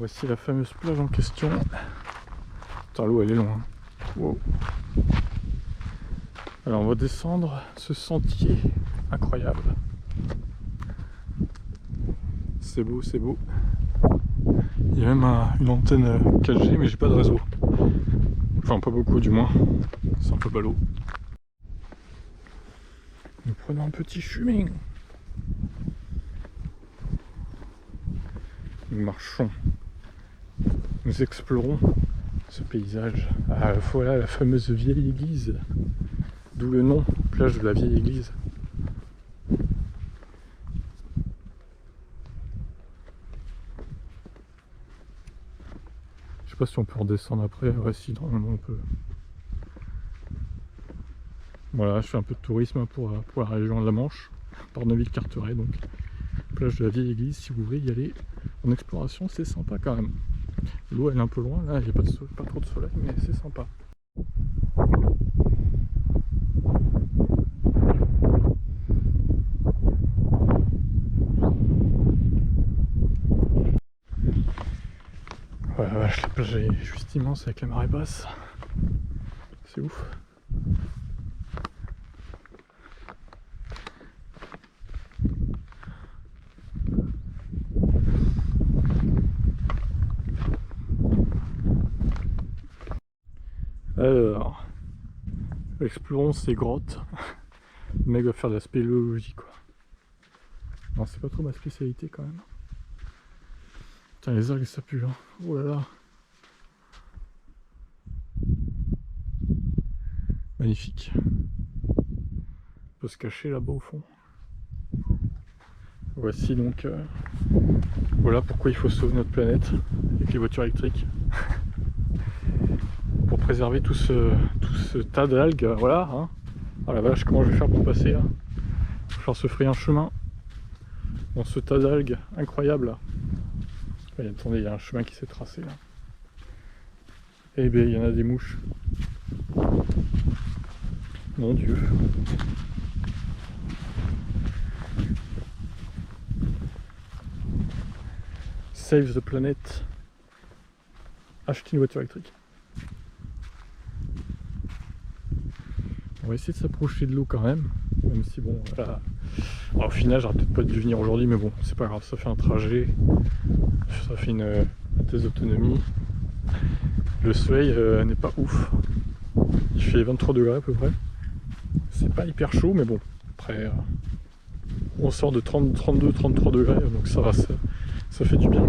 Voici la fameuse plage en question. Putain, l'eau elle est loin. Wow. Alors on va descendre ce sentier incroyable. C'est beau, c'est beau. Il y a même une antenne 4G, mais j'ai pas de réseau. Enfin pas beaucoup du moins. C'est un peu ballot. Nous prenons un petit chemin. Nous marchons. Nous explorons ce paysage. Ah, voilà la fameuse vieille église. D'où le nom, plage de la vieille église. Je sais pas si on peut redescendre après. Ouais, si, normalement on peut. Voilà, je fais un peu de tourisme pour la région de la Manche, par Neuville-Carteret, donc plage de la vieille église. Si vous voulez y aller en exploration, c'est sympa quand même. L'eau elle est un peu loin, là il n'y a pas trop de soleil, mais c'est sympa. Ouais, la vache, la plage est juste immense avec la marée basse. C'est ouf. Alors, explorons ces grottes. Le mec va faire de la spéléologie quoi. Non, c'est pas trop ma spécialité quand même. Putain, les algues ça pue hein. Oh là là. Magnifique. On peut se cacher là-bas au fond. Voici donc voilà pourquoi il faut sauver notre planète avec les voitures électriques. Pour préserver tout ce tas d'algues, voilà hein. Oh la vache, comment je vais faire pour passer là? Il va falloir se frayer un chemin dans ce tas d'algues incroyable là. Et attendez, il y a un chemin qui s'est tracé là. Eh bien, il y en a des mouches. Mon Dieu. Save the planet. Acheter une voiture électrique. On va essayer de s'approcher de l'eau quand même. Même si bon, voilà. Alors, au final, j'aurais peut-être pas dû venir aujourd'hui, mais bon, c'est pas grave, ça fait un trajet. Ça fait une thèse d'autonomie. Le soleil n'est pas ouf. Il fait 23 degrés à peu près. C'est pas hyper chaud, mais bon, après on sort de 30, 32, 33 degrés, donc ça va, ça fait du bien.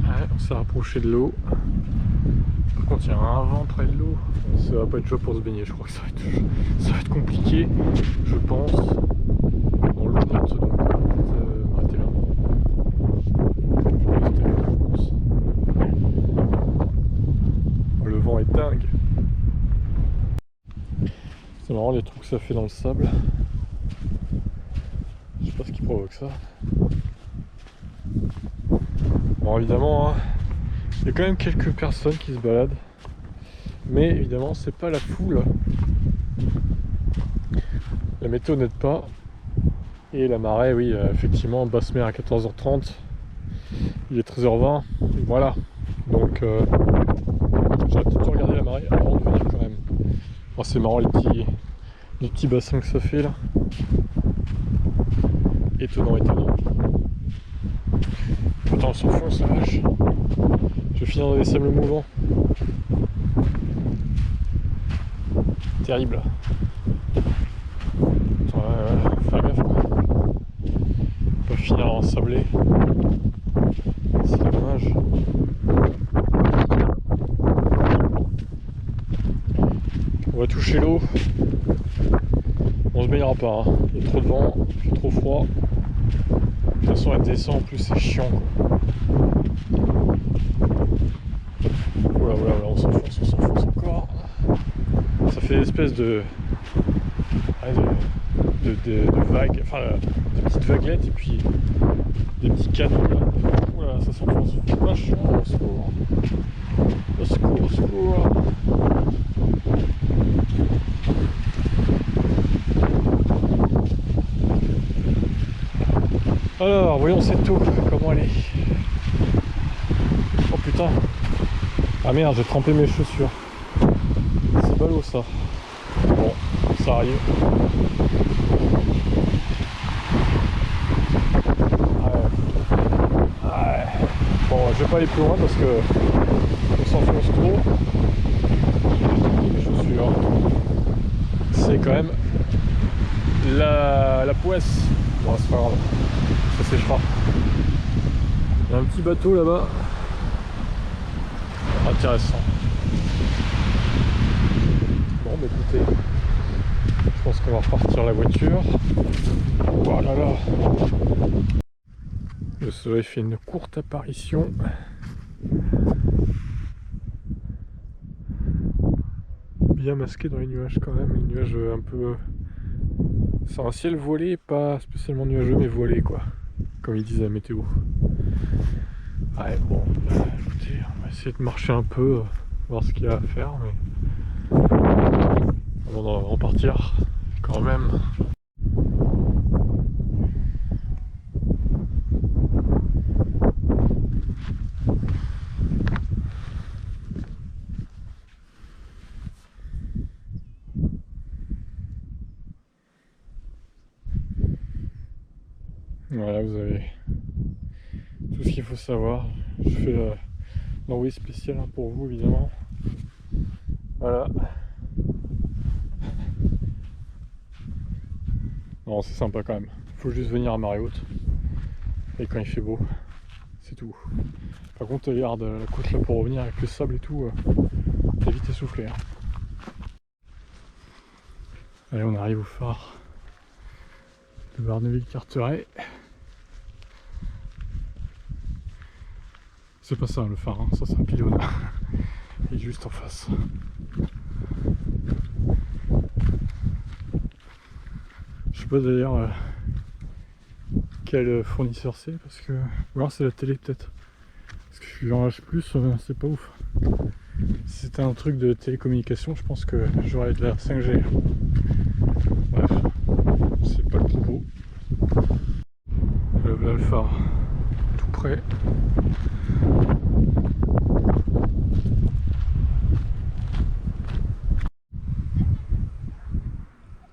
Ouais, on s'est rapproché de l'eau. Par contre, il y a un vent près de l'eau. Ça va pas être chaud pour se baigner, je crois que ça va être compliqué, je pense. Bon, l'eau monte, donc peut-être m'arrêter là. Le vent est dingue. C'est marrant les trous que ça fait dans le sable. Je sais pas ce qui provoque ça. Bon évidemment, hein, il y a quand même quelques personnes qui se baladent. Mais évidemment c'est pas la foule. La météo n'aide pas. Et la marée, oui, effectivement, basse mer à 14h30. Il est 13h20. Voilà. Donc j'aurais peut-être dû regarder la marée avant de venir quand même. Oh, c'est marrant les petits bassins que ça fait là. Étonnant, étonnant. Attends, on s'enfonce la vache. Je vais finir dans des sables mouvants. Terrible. Attends, ouais, faire gaffe quoi. On va finir en sablé. C'est dommage. On va toucher l'eau. On se baignera pas, hein. Il y a trop de vent, il fait trop froid. De toute façon elle descend, en plus c'est chiant quoi. Voilà, on s'enfonce encore. Ça fait une espèce de vagues, enfin de petites vaguelettes et puis des petits canons là. Voilà, ça s'enfonce vachement, au secours. Au secours, au secours. Alors voyons cette eau, comment elle est. Oh putain. Ah merde, j'ai trempé mes chaussures. C'est ballot ça. Bon, ça arrive. Ouais. Bon, je vais pas aller plus loin parce que on s'enfonce trop. Les chaussures. C'est quand même la poisse. Bon, c'est pas grave. Ça séchera. Il y a un petit bateau là-bas. Intéressant. Bon, bah écoutez, je pense qu'on va repartir la voiture. Oh là là. Le soleil fait une courte apparition. Bien masqué dans les nuages quand même. Les nuages un peu... C'est un ciel voilé, pas spécialement nuageux, mais voilé quoi. Comme ils disent la météo. Ouais, bon, écoutez, on va essayer de marcher un peu, voir ce qu'il y a à faire, mais avant de repartir, quand même. Voilà, vous avez tout ce qu'il faut savoir. Je fais l'envoyé spécial pour vous, évidemment. Voilà. Non, c'est sympa quand même. Faut juste venir à marée haute. Et quand il fait beau, c'est tout. Par contre, regarde la côte là pour revenir avec le sable et tout, t'es vite essoufflé. Hein. Allez, on arrive au phare de Barneville-Carteret. C'est pas ça le phare, hein. Ça c'est un pylône. Il est juste en face. Je sais pas d'ailleurs quel fournisseur c'est, parce que... Ou alors c'est la télé peut-être. Parce que je suis en H+, c'est pas ouf. Si c'était un truc de télécommunication, je pense que j'aurais de la 5G. Bref, c'est pas le propos. Là le phare, tout près.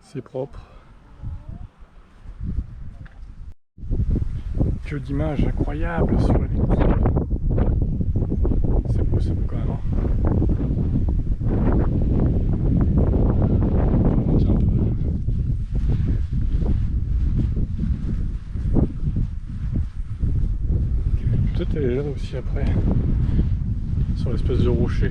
C'est propre. Que d'images incroyables sur la ligne. C'est beau quand même. Hein. Peut-être elle est là aussi après, sur l'espèce de rocher.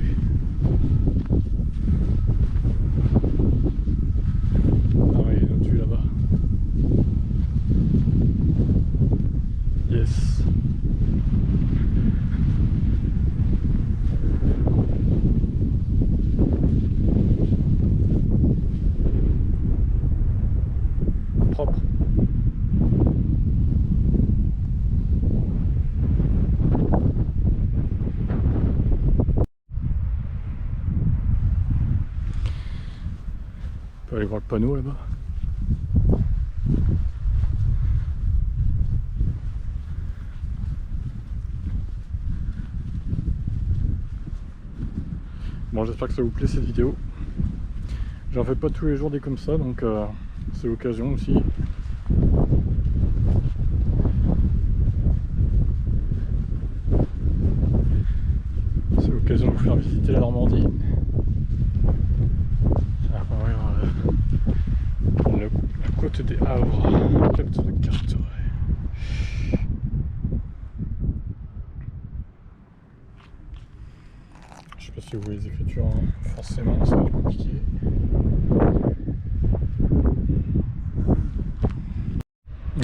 Ah ouais, il y a une autre vue là-bas. Yes. Propre. On peut aller voir le panneau là-bas. Bon, j'espère que ça vous plaît cette vidéo. J'en fais pas tous les jours des comme ça, donc c'est l'occasion aussi. C'est l'occasion de vous faire visiter la Normandie. La côte des Havres, côte de Carteret. Je sais pas si vous voyez les écritures, hein. Forcément ça va être compliqué.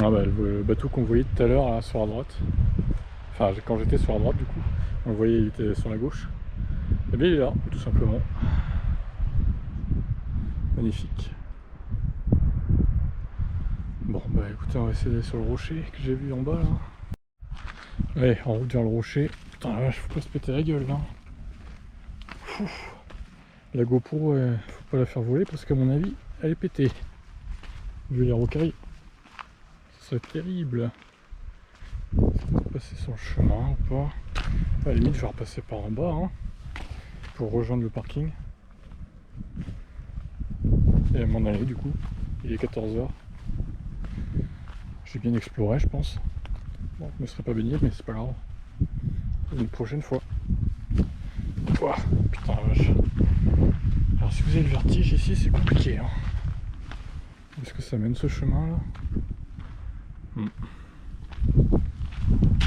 Ah bah, le bateau qu'on voyait tout à l'heure sur la droite, enfin quand j'étais sur la droite du coup, on le voyait, il était sur la gauche. Et bien il est là, tout simplement. Magnifique. Bon bah écoutez, on va essayer d'aller sur le rocher que j'ai vu en bas là. Allez, en route vers le rocher. Putain la vache, faut pas se péter la gueule là. Ouf. La GoPro, faut pas la faire voler parce qu'à mon avis, elle est pétée. Vu les rocailles, ce serait terrible. passer sur le chemin ou pas. À la limite je vais repasser par en bas hein, pour rejoindre le parking et m'en aller du coup. Il est 14h. J'ai bien exploré je pense. Bon, je ne me serais pas baigné mais c'est pas grave. Une prochaine fois. Ouah, putain la vache. Alors si vous avez le vertige ici c'est compliqué hein. Est-ce que ça mène ce chemin là?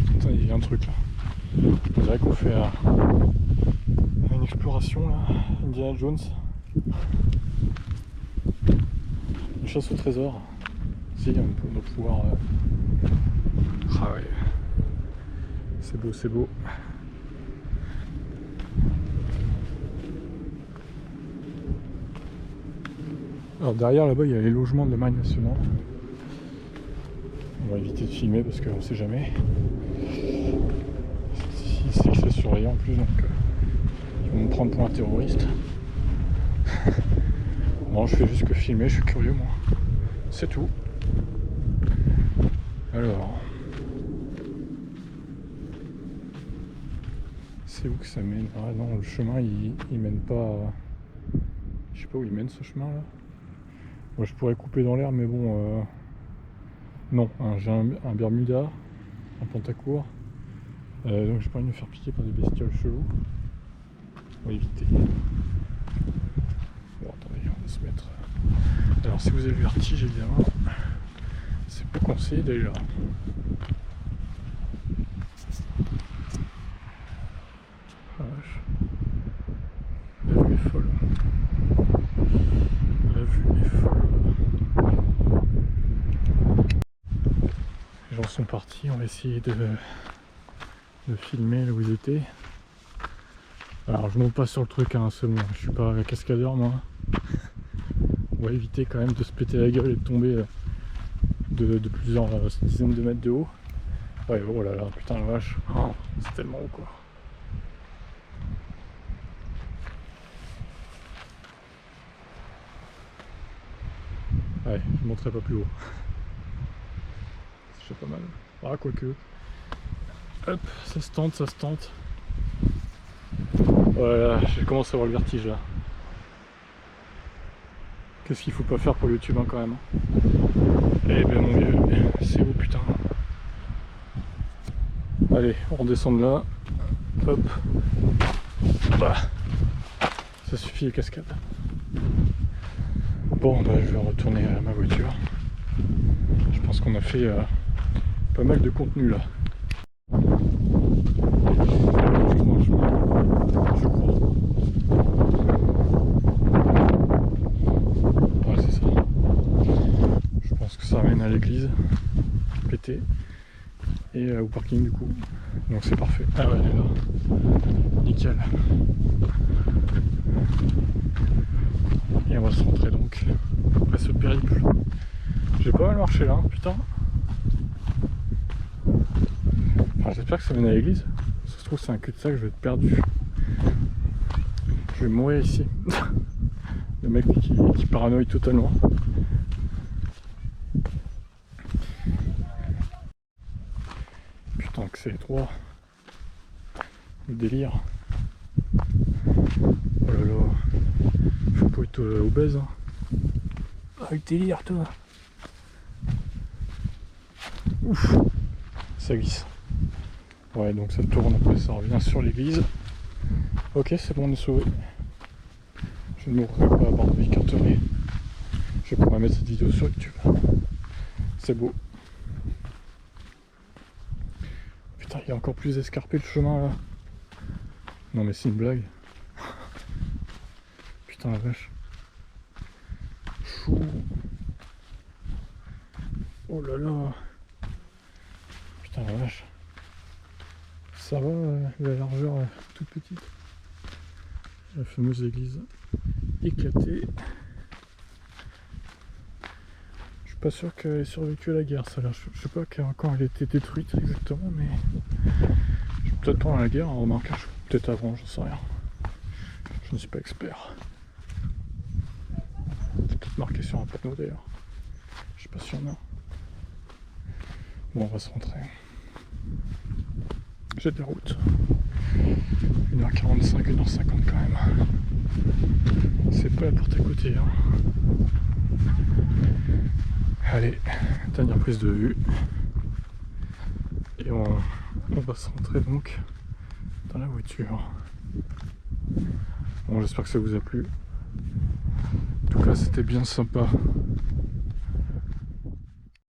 Putain, il y a un truc là. On dirait qu'on fait une exploration là, Indiana Jones. Une chasse au trésor. Si, on doit pouvoir... Ah ouais. C'est beau, c'est beau. Alors derrière là-bas il y a les logements de la Marine nationale. On va éviter de filmer parce qu'on sait jamais. Ici c'est que c'est surveillé en plus donc ils vont me prendre pour un terroriste. Non, je fais juste que filmer, je suis curieux moi. C'est tout. Alors. C'est où que ça mène? Ah non, le chemin il mène pas. Je sais pas où il mène ce chemin là. Moi je pourrais couper dans l'air mais bon. Non, hein, j'ai un Bermuda, un pantacourt. Donc j'ai pas envie de me faire piquer par des bestioles cheloues. On va éviter. Bon attendez, on va se mettre. Alors si vous avez le vertige évidemment, c'est pas conseillé d'aller là. Ah, vache. La vue est folle. La vue est folle. Les gens sont partis, on va essayer de filmer là où ils étaient. Alors je monte pas sur le truc hein, c'est bon, je suis pas cascadeur moi. On va éviter quand même de se péter la gueule et de tomber de plusieurs dizaines de mètres de haut. Ouais, oh là là, putain la vache, oh, c'est tellement haut quoi. Ouais, je monterai pas plus haut. C'est pas mal. Ah, quoique. Hop, ça se tente, ça se tente. Voilà, j'ai commencé à avoir le vertige là. Qu'est-ce qu'il faut pas faire pour YouTube hein, quand même. Eh ben mon vieux, c'est où putain. Allez, on redescend de là. Hop. Bah. Ça suffit les cascades. Bon bah je vais retourner à ma voiture. Je pense qu'on a fait pas mal de contenu là. Je crois. Ouais c'est ça. Je pense que ça ramène à l'église. Pété. Et au parking du coup. Donc c'est parfait. Ah ouais elle est là. Nickel. Et on va se rentrer donc après ce périple. J'ai pas mal marché là, putain. Enfin, j'espère que ça mène à l'église. Ça se trouve c'est un cul-de-sac, je vais être perdu. Je vais mourir ici. Le mec qui paranoïe totalement. Putain que c'est étroit. Le délire. Oh là là. Faut pas être obèse hein. Ah le délire toi. Ouf. Ça glisse. Ouais donc ça tourne après ça revient sur l'église. Ok c'est bon on est sauvé. Je ne mourrai pas abandonné cartonné. Je pourrais mettre cette vidéo sur YouTube. C'est beau. Putain il y a encore plus escarpé le chemin là. Non mais c'est une blague. Putain la vache. Chou. Oh là là. Putain la vache. Ça va la largeur toute petite. La fameuse église éclatée. Je suis pas sûr qu'elle ait survécu à la guerre, ça là. Je sais pas quand elle a été détruite exactement, mais peut-être pendant la guerre, remarquage, peut-être avant, j'en sais rien. Je ne suis pas expert. C'est peut-être marqué sur un panneau d'ailleurs. Je sais pas si on a. Bon, on va se rentrer. trajet de route. 1h45, 1h50 quand même. C'est pas la porte à côté. Hein. Allez, dernière prise de vue. Et on va se rentrer donc dans la voiture. Bon, j'espère que ça vous a plu. En tout cas, c'était bien sympa